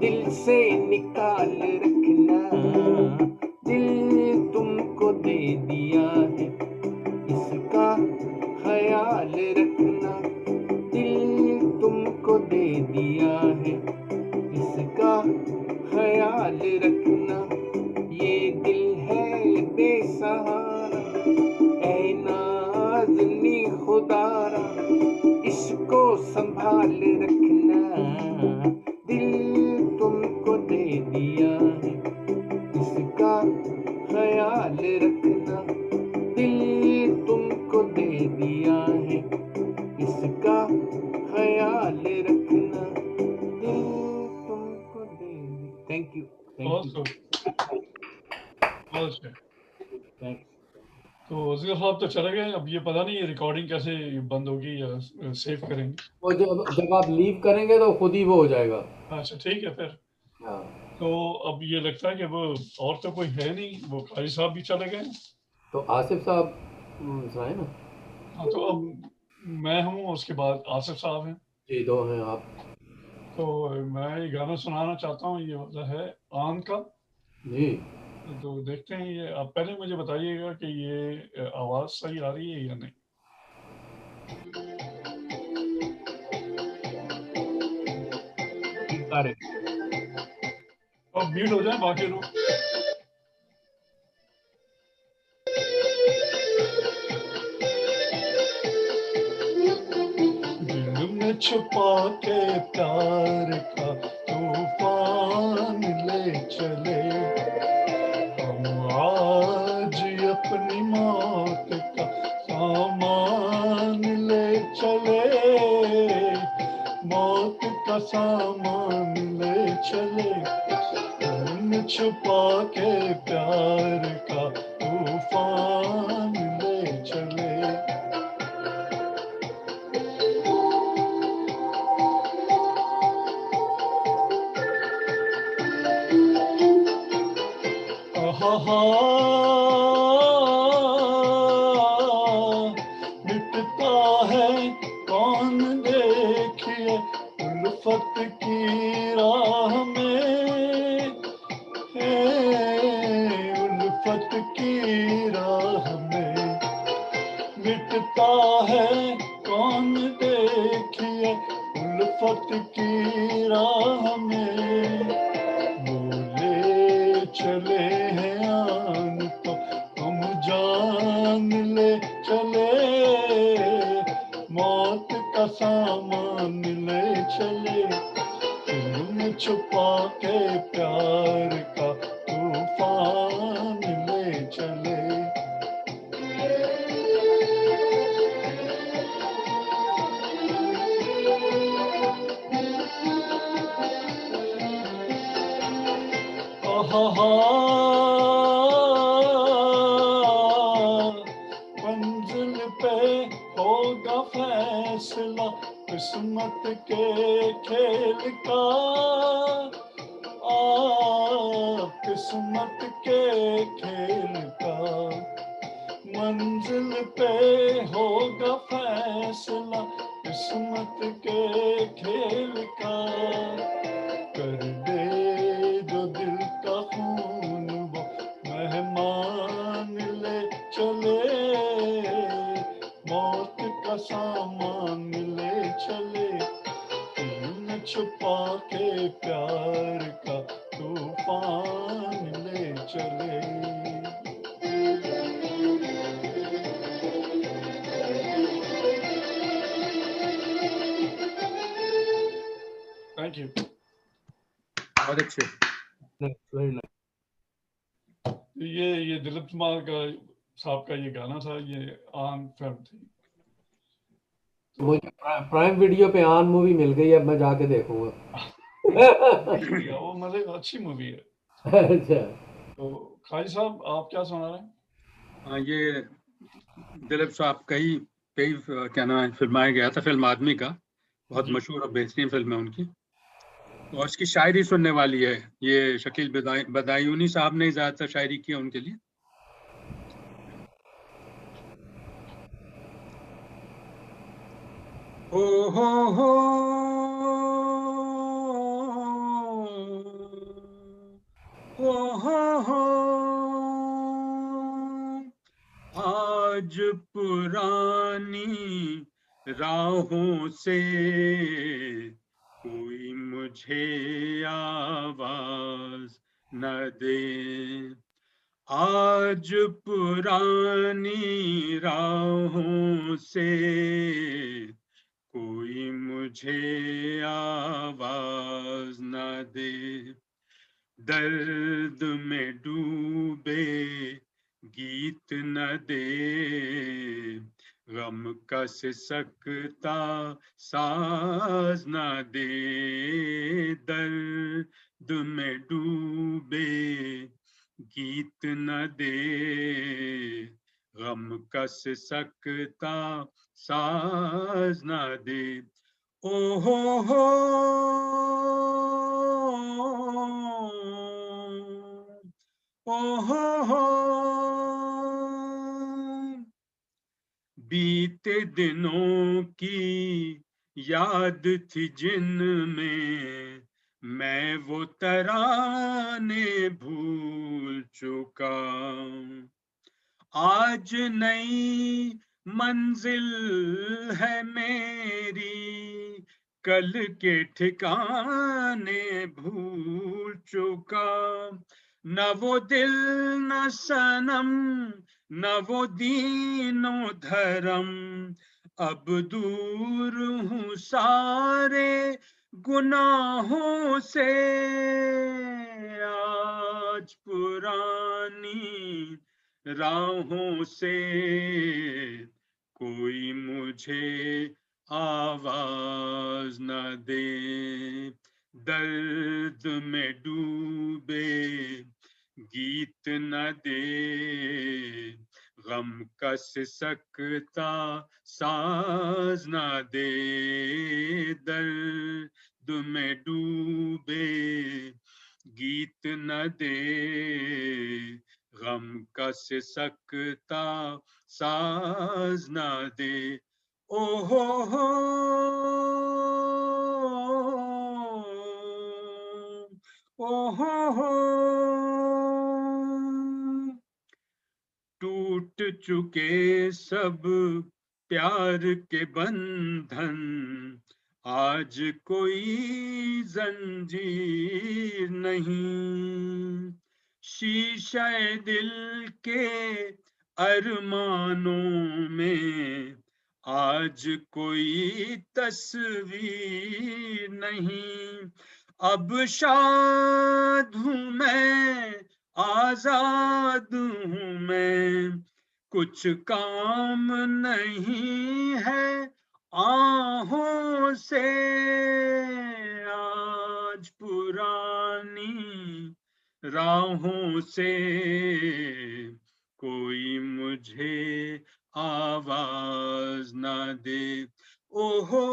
दिल से निकाल रखना। दिल तुमको दे दिया है, इसका ख्याल रखना। दिल तुमको दे दिया है, इसका ख्याल रखना। ये दिल है बेसहारा, ऐ नाज़नी खुदारा, इसको संभाल रखना। दिल तुमको दे दिया है, इसका ख्याल रखना। दिल तुमको दे दिया है, इसका ख्याल रखना। दिल तुमको दे दिया। थैंक यू, थैंक यू, बहुत थैंक्स। तो असगर साहब तो चले गए। अब ये पता नहीं ये रिकॉर्डिंग कैसे बंद होगी या सेव करेंगे। वो जब आप लीव करेंगे तो खुद ही वो हो जाएगा। अच्छा ठीक है फिर। हाँ, तो अब ये लगता है कि वो और तो कोई है नहीं, वो कारी साहब भी चले गए। तो आसिफ साहब सुनाए ना। हाँ तो अब मैं हूँ, उसके बाद आसिफ साहब हैं। जी, दो हैं आप। तो मैं ये गाना सुनाना चाहता हूँ, ये वाला है आन का। जी, तो देखते हैं ये, आप पहले मुझे बताइएगा कि ये आवाज़ सही आ रही है या नहीं। ठीक आ रहे। अब म्यूट हो जाए बाकी लोग। दिल में छुपा के प्यार का तूफान ले चले, हम आज अपनी मौत का सामान ले चले, मौत का सामान ले चले, हम छुपा के प्यार का तूफान ले चले। मिटता है कौन देखिए उल्फत की राह में, उल्फत की राह में मिटता है कौन देखिए उल्फत की राह में, बोले चले हैं आन तो हम जान ले चले, मौत का सामान ले चले, तुम छुपा के प्यार का तूफान ले चले। मंजिल पे होगा फैसला किस्मत के खेल का, किस्मत के खेल का, मंजिल पे होगा फैसला किस्मत के खेल का, कर दे जो दिल का खून वो मेहमान ले चले, मौत का सामान ले चले, तुम छुपा के प्यार का तूफान ले चले। Thank you. बहुत अच्छे। Very nice. ये दिलीप कुमार का साहब का ये गाना था, ये आन फिल्म थी। मुझे प्राइम वीडियो पे आन मूवी मिल गई, अब मैं जाके देखूंगा। वो मतलब अच्छी मूवी है। अच्छा, तो खाई साहब आप क्या सुना रहे हैं? हाँ, ये दिलीप साहब कई क्या नाम है फिल्माया गया था, फिल्म आदमी का, बहुत मशहूर और बेहतरीन फिल्म है उनकी, और उसकी शायरी सुनने वाली है। ये शकील बदायूनी साहब ने ज्यादातर शायरी की है उनके लिए। हो हो हो आज पुरानी राहों से कोई मुझे आवाज न दे, आज पुरानी राहों से कोई मुझे आवाज न दे, दर्द में डूबे गीत न दे, गम का सिसकता साज न दे, दर्द में डूबे गीत न दे, गम का सिसकता साज न दे। ओ हो हो बीते दिनों की याद थी जिनमें मैं वो तराने भूल चुका, आज नई मंजिल है मेरी, कल के ठिकाने भूल चुका, न वो दिल न सनम न वो दीनो धर्म, अब दूर हूँ सारे गुनाहों से, आज पुरानी राहों से कोई मुझे आवाज न दे, दर्द में डूबे गीत न दे, गम कस सकता साज न दे, दर्द में डूबे गीत न दे, गम कस सकता साज न दे। ओ हो ओ हो, टूट चुके सब प्यार के बंधन, आज कोई जंजीर नहीं, शीशे दिल के अरमानों में आज कोई तस्वीर नहीं, अब शाद हूँ मैं, आजाद हूँ मैं, कुछ काम नहीं है आहों से, आज पुरानी राहों से कोई मुझे आवाज न दे। ओ हो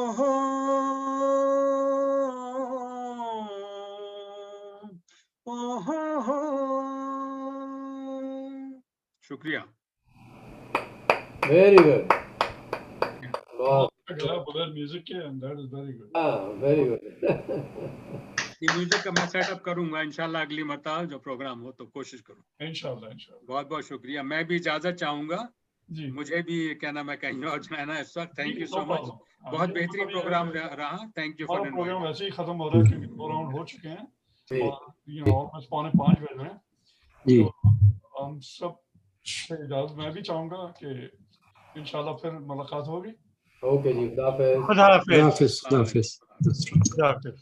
ओ हो। शुक्रिया। वेरी गुड, बहुत गला बगैर म्यूजिक के, and that is very good. हाँ, वेरी गुड। ये म्यूजिक का मैं सेटअप करूंगा इंशाल्लाह, अगली मरतबा जो प्रोग्राम हो तो कोशिश करूँ। इंशाल्लाह इंशाल्लाह। बहुत बहुत शुक्रिया। मैं भी इजाजत चाहूंगा, जी मुझे भी क्या नाम है कहीं और जाना है इस वक्त। Thank you no so much, problem. बहुत ये बेहतरीन मतलब ये है प्रोग्राम कि रहा। थैंक यू हमारा फॉर प्रोग्राम इनवाइटिंग। वैसे ही खत्म हो रहा है क्योंकि 2 राउंड हो चुके हैं जी और ऑलमोस्ट 4:45 बज रहे हैं। जी तो हम सब से इजाजत मैं भी चाहूंगा कि इंशाल्लाह फिर मुलाकात होगी। ओके जी, खुदा हाफिज। खुदा हाफिज। खुदा हाफिज। खुदा हाफिज।